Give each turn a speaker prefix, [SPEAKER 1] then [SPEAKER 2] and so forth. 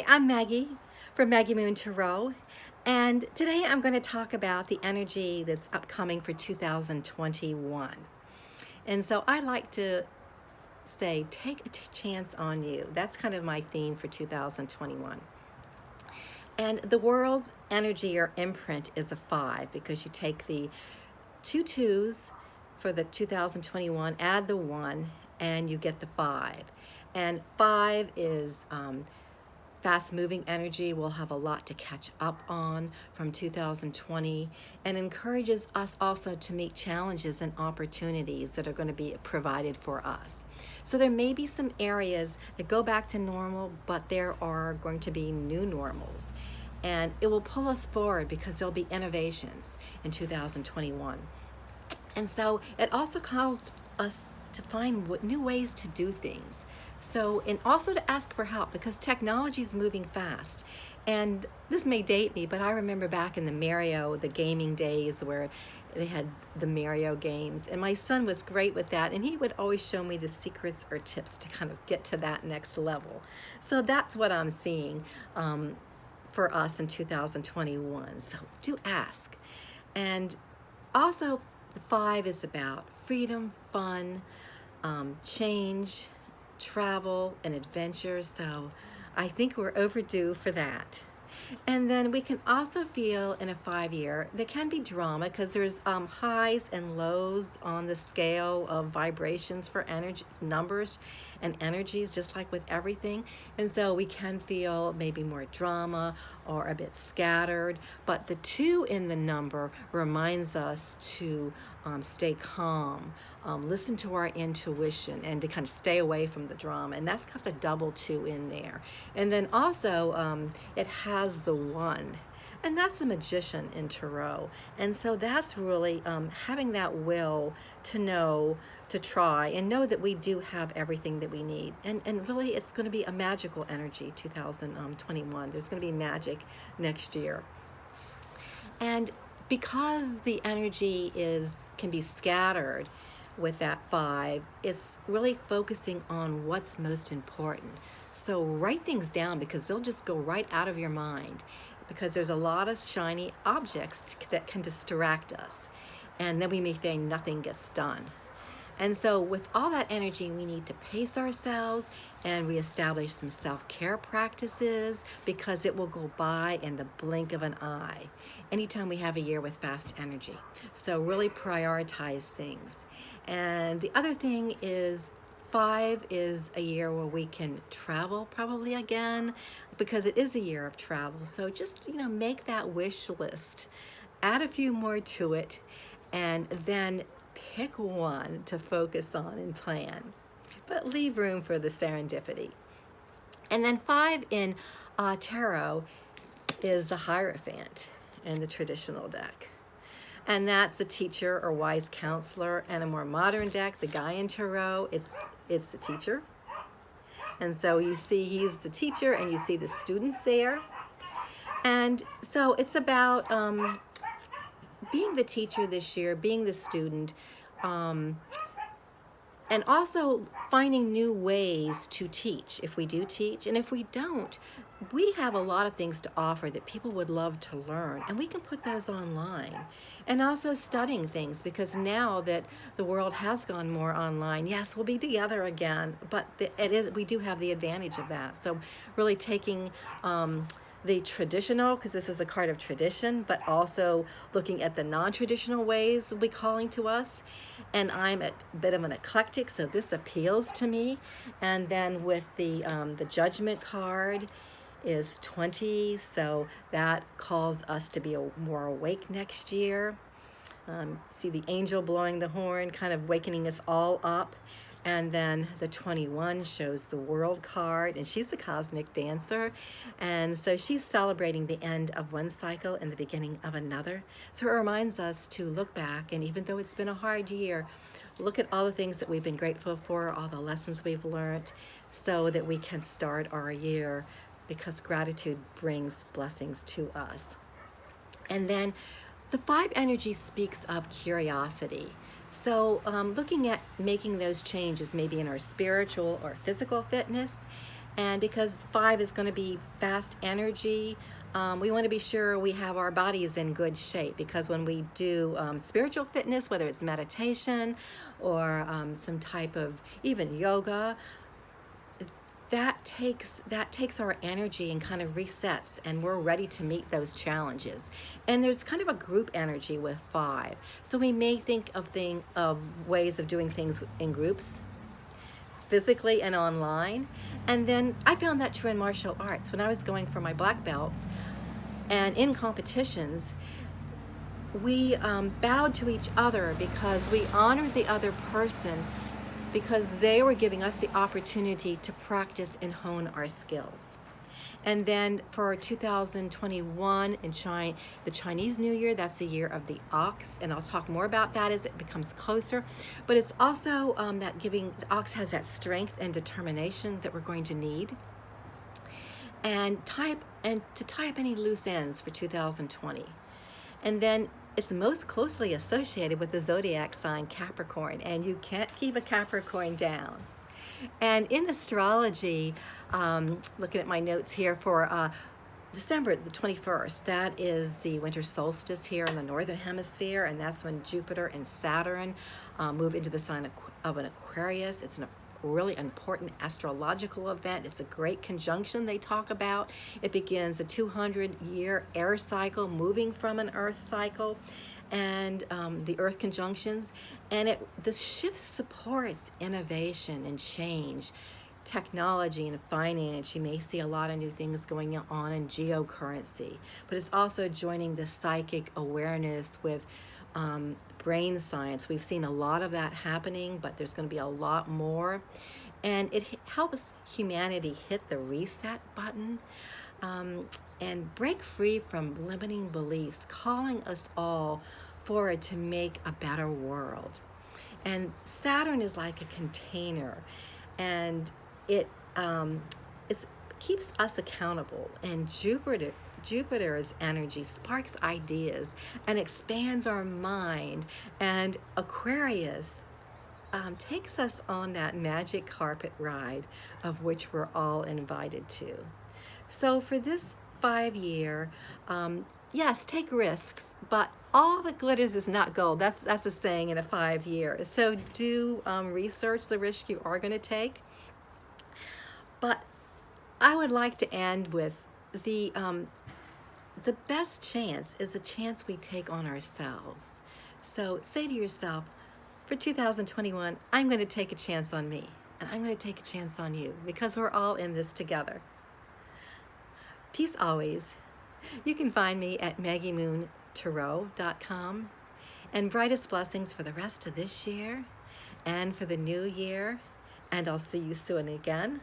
[SPEAKER 1] I'm Maggie from Maggie Moon Tarot, and today I'm going to talk about the energy that's upcoming for 2021. And so I like to say, take a chance on you. That's kind of my theme for 2021. And the world's energy or imprint is a 5 because you take the two twos for the 2021, add the 1, and you get the 5. And 5 is fast-moving energy. Will have a lot to catch up on from 2020 and encourages us also to meet challenges and opportunities that are going to be provided for us. So there may be some areas that go back to normal, but there are going to be new normals. And it will pull us forward because there'll be innovations in 2021. And so it also calls us to find new ways to do things. So, and also to ask for help because technology is moving fast. And this may date me, but I remember back in the gaming days where they had the Mario games. And my son was great with that. And he would always show me the secrets or tips to kind of get to that next level. So that's what I'm seeing for us in 2021. So do ask. And also, the 5 is about freedom, fun, change, travel, and adventure. So I think we're overdue for that. And then we can also feel in a 5-year, there can be drama because there's highs and lows on the scale of vibrations for energy, numbers and energies, just like with everything. And so we can feel maybe more drama or a bit scattered. But the 2 in the number reminds us to stay calm, listen to our intuition, and to kind of stay away from the drama. And that's got the double 2 in there. And then also it has the 1. And that's the magician in tarot. And so that's really having that will to know, to try, and know that we do have everything that we need. And really, it's going to be a magical energy, 2021. There's going to be magic next year. And because the energy can be scattered with that 5, it's really focusing on what's most important. So write things down because they'll just go right out of your mind, because there's a lot of shiny objects that can distract us, and then we may find nothing gets done. And so with all that energy, we need to pace ourselves and reestablish some self-care practices because it will go by in the blink of an eye anytime we have a year with fast energy. So really prioritize things. And the other thing is 5 is a year where we can travel probably again because it is a year of travel. So just, make that wish list, add a few more to it, and then pick one to focus on and plan. But leave room for the serendipity. And then 5 in tarot is a Hierophant in the traditional deck. And that's a teacher or wise counselor. And a more modern deck, the guy in tarot, it's the teacher. And so you see he's the teacher and you see the students there. And so it's about being the teacher this year, being the student, and also finding new ways to teach if we do teach. And if we don't, we have a lot of things to offer that people would love to learn, and we can put those online. And also studying things, because now that the world has gone more online, yes, we'll be together again, but we do have the advantage of that. So really taking the traditional, because this is a card of tradition, but also looking at the non-traditional ways will be calling to us. And I'm a bit of an eclectic, so this appeals to me. And then with the Judgment card is 20, so that calls us to be more awake next year. See the angel blowing the horn, kind of wakening us all up. And then the 21 shows the World card, and she's the cosmic dancer. And so she's celebrating the end of one cycle and the beginning of another. So it reminds us to look back, and even though it's been a hard year, look at all the things that we've been grateful for, all the lessons we've learned, so that we can start our year, because gratitude brings blessings to us. And then the 5 energy speaks of curiosity. So looking at making those changes maybe in our spiritual or physical fitness, And because 5 is going to be fast energy, we want to be sure we have our bodies in good shape, because when we do spiritual fitness, whether it's meditation or some type of even yoga, that takes our energy and kind of resets, and we're ready to meet those challenges. And there's kind of a group energy with 5, so we may think of ways of doing things in groups, physically and online. And then I found that true in martial arts when I was going for my black belts, and in competitions we bowed to each other because we honored the other person, because they were giving us the opportunity to practice and hone our skills. And then for 2021 in the Chinese New Year, that's the year of the ox, and I'll talk more about that as it becomes closer. But it's also that the ox has that strength and determination that we're going to need, and to tie up any loose ends for 2020. And then it's most closely associated with the zodiac sign Capricorn, and you can't keep a Capricorn down. And in astrology, looking at my notes here for December the 21st, that is the winter solstice here in the northern hemisphere, and that's when Jupiter and Saturn move into the sign of an Aquarius. It's a really important astrological event. It's a great conjunction they talk about. It begins a 200-year air cycle moving from an earth cycle, and the earth conjunctions, and this shift supports innovation and change, technology and finance. You may see a lot of new things going on in geocurrency, but it's also joining the psychic awareness with brain science. We've seen a lot of that happening, but there's going to be a lot more. And it helps humanity hit the reset button and break free from limiting beliefs, calling us all forward to make a better world. And Saturn is like a container, and it keeps us accountable. And Jupiter's energy sparks ideas and expands our mind, and Aquarius takes us on that magic carpet ride of which we're all invited to. So for this 5-year, yes, take risks, but all that glitters is not gold. That's a saying in a 5 years. So do research the risk you are going to take. But I would like to end with the best chance is the chance we take on ourselves. So say to yourself, for 2021, I'm going to take a chance on me, and I'm going to take a chance on you, because we're all in this together. Peace always. You can find me at MaggieMoonTarot.com, and brightest blessings for the rest of this year and for the new year. And I'll see you soon again.